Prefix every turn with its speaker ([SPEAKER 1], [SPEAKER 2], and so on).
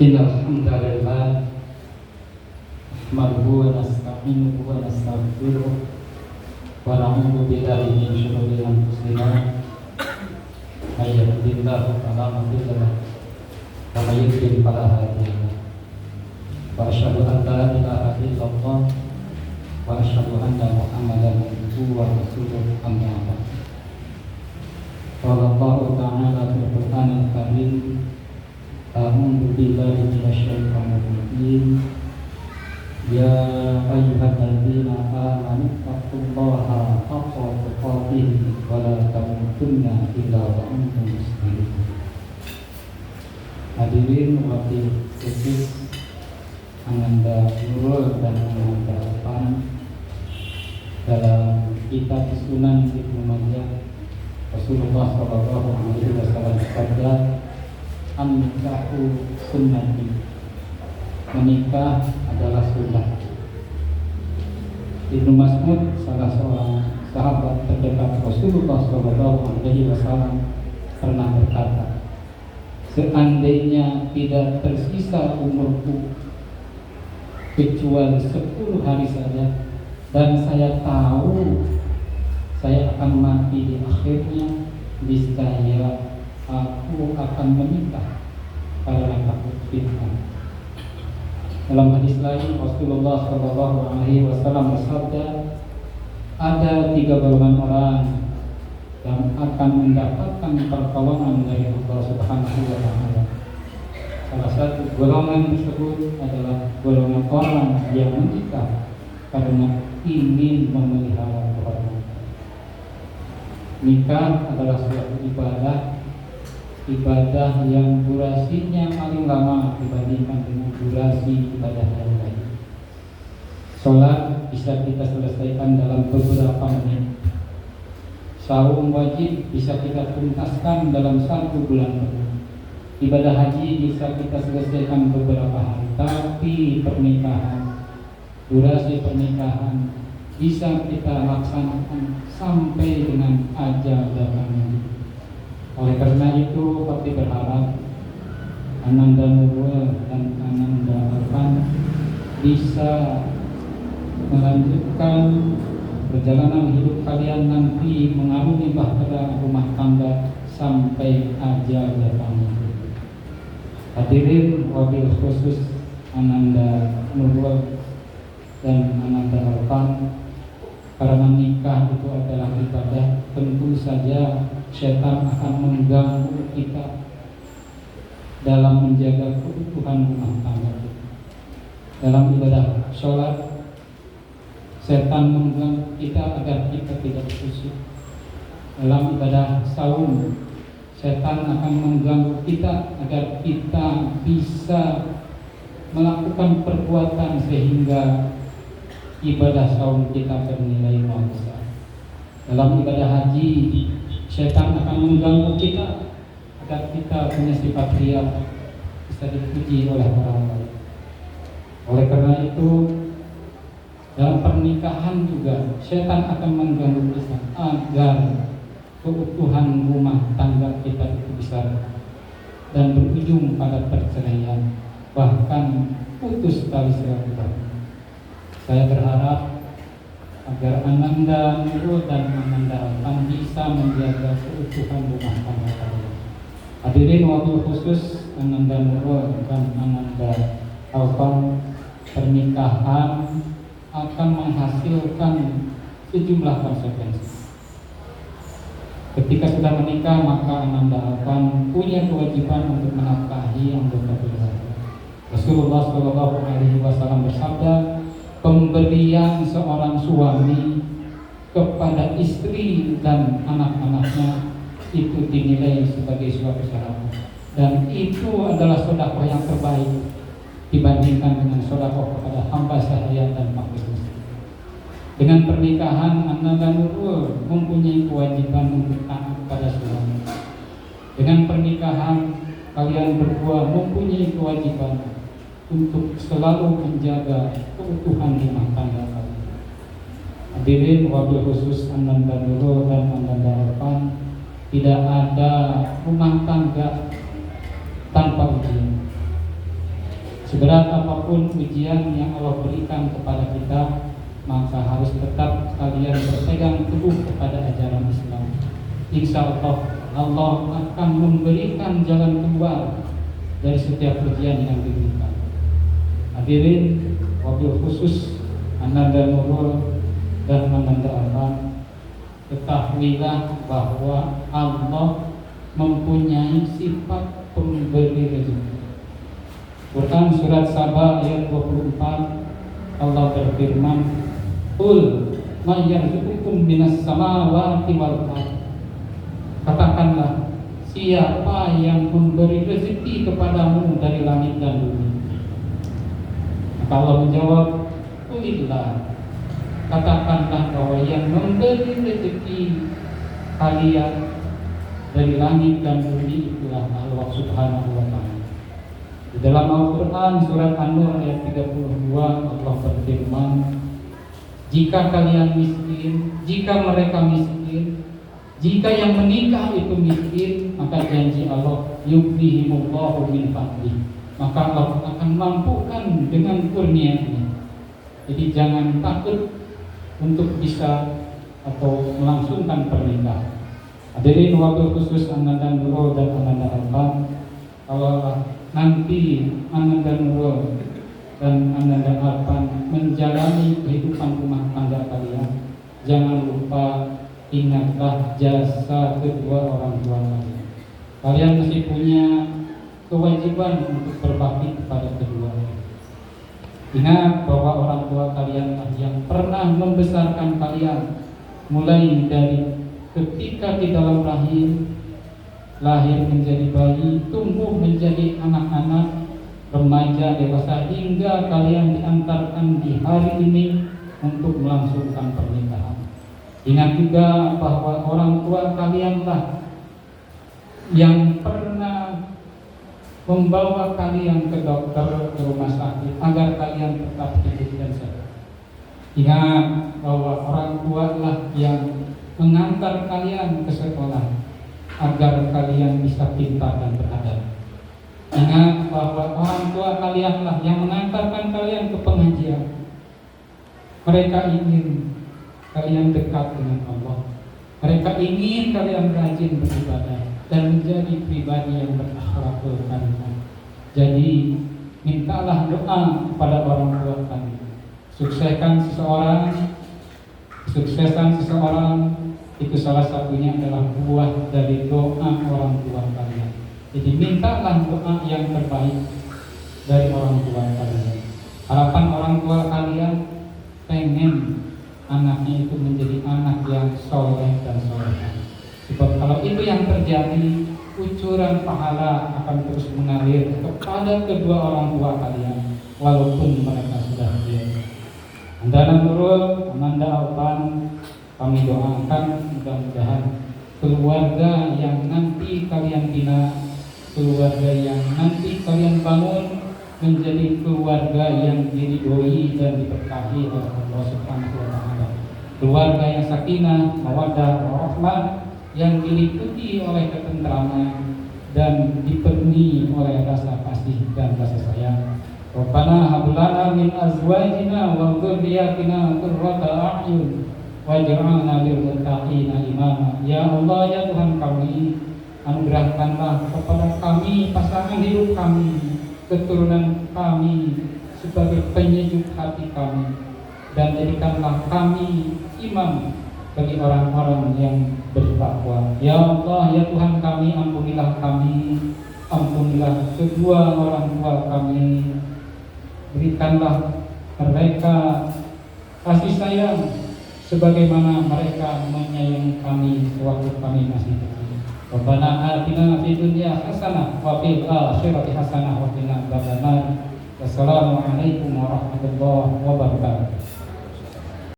[SPEAKER 1] Innal hamdalillah nahmaduhu wa nasta'inuhu wa nastaghfiruh wa na'udzu billahi min shururi anfusina may yahdihillahu fala mudilla lahu wa may yudlil fala hadiya lahu wa asyhadu an la ilaha illallah wa asyhadu anna Muhammadan abduhu wa rasuluh amma ba'd. Qala Allahu ta'ala fil Qur'anil Karim A'udzu billahi minasyaitonir rajim. Ya ayyuhalladzina amanu taqullaha haqqa tuqatih wa la tamutunna illa wa antum muslimun. Hadirin wakil khusus Ananda Nurul dan Ananda Pan, dalam kitab Sunan Ibnu Majah Rasulullah sallallahu alaihi wasallam bersabda, an-nikahu sunnati, menikah adalah sunnah. Ibnu Mas'ud, salah seorang sahabat terdekat Rasulullah sallallahu alaihi wasallam, pernah berkata, seandainya tidak tersisa umurku kecuali 10 hari saja, dan saya tahu saya akan mati di akhirnya, niscaya aku akan menikah karena takut fitnah. Dalam hadis lain Rasulullah sallallahu alaihi wasallam bersabda, ada 3 golongan orang yang akan mendapatkan pertolongan dari Allah Subhanahu wa taala. Salah satu golongan tersebut adalah golongan orang yang menikah karena ingin memelihara kehormatan. Nikah adalah suatu ibadah yang durasinya paling lama dibandingkan dengan durasi ibadah yang lain. Sholat bisa kita selesaikan dalam beberapa menit. Saum wajib bisa kita tuntaskan dalam 1 bulan penuh. Ibadah haji bisa kita selesaikan beberapa hari. Tapi pernikahan, durasi pernikahan bisa kita laksanakan sampai dengan ajal datang. Oleh karena itu, kami berharap Ananda Nurul dan Ananda Arfan bisa melanjutkan perjalanan hidup kalian nanti mengarungi bahtera rumah tangga sampai ajal datang. Hadirin wabil khusus Ananda Nurul dan Ananda Arfan, karena nikah itu adalah ibadah, tentu saja setan akan mengganggu kita dalam menjaga keutuhan rumah tangga kita. Dalam ibadah sholat, setan mengganggu kita agar kita tidak khusyuk. Dalam ibadah saum, setan akan mengganggu kita agar kita bisa melakukan perbuatan sehingga ibadah saum kita bernilai besar. Dalam ibadah haji, setan akan mengganggu kita agar kita punya sifat riya, bisa dipuji oleh orang lain. Oleh karena itu, dalam pernikahan juga setan akan mengganggu kita agar keutuhan rumah tangga kita itu besar dan berujung pada perceraian, bahkan putus tali silaturahmi. Saya berharap agar Ananda Nurul dan Ananda Arfan bisa menjaga keutuhan rumah tangga kalian. Hadirin wabil khusus Ananda Nurul dan Ananda Arfan, pernikahan akan menghasilkan sejumlah konsekuensi. Ketika sudah menikah, maka Ananda Arfan punya kewajiban untuk menafkahi anggota keluarga. Rasulullah sallallahu alaihi wasallam bersabda, pemberian seorang suami kepada istri dan anak-anaknya itu dinilai sebagai suatu syarat, dan itu adalah sedekah yang terbaik dibandingkan dengan sedekah kepada hamba sahaya dan makhluk. Dengan pernikahan, Ananda Nurul mempunyai kewajiban untuk taat pada suami. Dengan pernikahan, kalian berdua mempunyai kewajiban untuk selalu menjaga keutuhan rumah tangga kalian. Hadirin wabil khusus Ananda Nurul dan Ananda Arfan, tidak ada rumah tangga tanpa ujian. Seberat apapun ujian yang Allah berikan kepada kita, maka harus tetap kalian berpegang teguh kepada ajaran Islam. Insya Allah, Allah akan memberikan jalan keluar dari setiap ujian yang diberikan. Hadirin, wabil khusus Ananda Nurul dan Ananda Arfan, ketahuilah bahwa Allah mempunyai sifat pemberi rezeki. Quran surat Saba ayat 24, Allah berfirman, "Qul may yarzuqukum minas samawati wal ardh." Katakanlah, siapa yang memberi rezeki kepadamu dari langit dan bumi? Maka Allah menjawab, "Qulillah." Katakanlah bahwa yang memberi rezeki kalian dari langit dan bumi itulah Allah Subhanahu wa Ta'ala. Di dalam Al-Quran surat An-Nur ayat 32 Allah berfirman, jika kalian miskin, jika mereka miskin, jika yang menikah itu miskin, maka janji Allah, yughnihimullahu min fadlih, maka Allah akan mampukan dengan kurnia-Nya. Jadi jangan takut untuk bisa atau melangsungkan pernikahan. Hadirin wabil khusus Ananda Nurul dan Ananda Arfan, kalau nanti Ananda Nurul dan Ananda Arfan menjalani kehidupan rumah tangga kalian, jangan lupa ingatlah jasa kedua orang tua kalian. Kalian masih punya kewajiban untuk berbakti kepada keduanya. Ingat bahwa orang tua kalian yang pernah membesarkan kalian, mulai dari ketika di dalam rahim, lahir menjadi bayi, tumbuh menjadi anak-anak, remaja, dewasa, hingga kalian diantarkan di hari ini untuk melangsungkan pernikahan. Ingat juga bahwa orang tua kalianlah yang pernah membawa kalian ke dokter, ke rumah sakit, agar kalian tetap hidup dan sehat. Ingat bahwa orang tua lah yang mengantar kalian ke sekolah, agar kalian bisa pintar dan beradab. Ingat bahwa orang tua kalianlah yang mengantarkan kalian ke pengajian. Mereka ingin kalian dekat dengan Allah. Mereka ingin kalian rajin beribadah dan menjadi pribadi yang berakhlakul karimah. Jadi mintalah doa kepada orang tua kalian. Kesuksesan seseorang itu salah satunya adalah buah dari doa orang tua kalian. Jadi mintalah doa yang terbaik dari orang tua kalian. Harapan orang tua kalian pengen anaknya itu menjadi anak yang soleh dan solehah. Sebab kalau itu yang terjadi, kucuran pahala akan terus mengalir kepada kedua orang tua kalian, walaupun mereka sudah biasa. Ananda Nurul, Ananda Arfan, kami doakan mudah-mudahan keluarga yang nanti kalian bina, keluarga yang nanti kalian bangun menjadi keluarga yang diridhoi dan diberkahi oleh Allah Subhanahu wa Ta'ala. Keluarga yang sakinah, mawaddah, warahmah, yang diliputi oleh ketentraman dan dipenuhi oleh rasa kasih dan rasa sayang. Rabbana hab lana min azwajina wa dzurriyyatina qurrata a'yun waj'alna lil muttaqina imama. Ya Allah, ya Tuhan kami, anugerahkanlah kepada kami pasangan hidup kami, keturunan kami sebagai penyejuk hati kami, dan jadikanlah kami imam bagi orang-orang yang bertakwa. Ya Allah, ya Tuhan kami, ampunilah kami, ampunilah kedua orang tua kami, berikanlah mereka kasih sayang sebagaimana mereka menyayangi kami sewaktu kami masih kecil. Rabbana atina fid dunya hasanah wa fil akhirati hasanah wa qina adzabannar. Wassalamualaikum warahmatullahi wabarakatuh.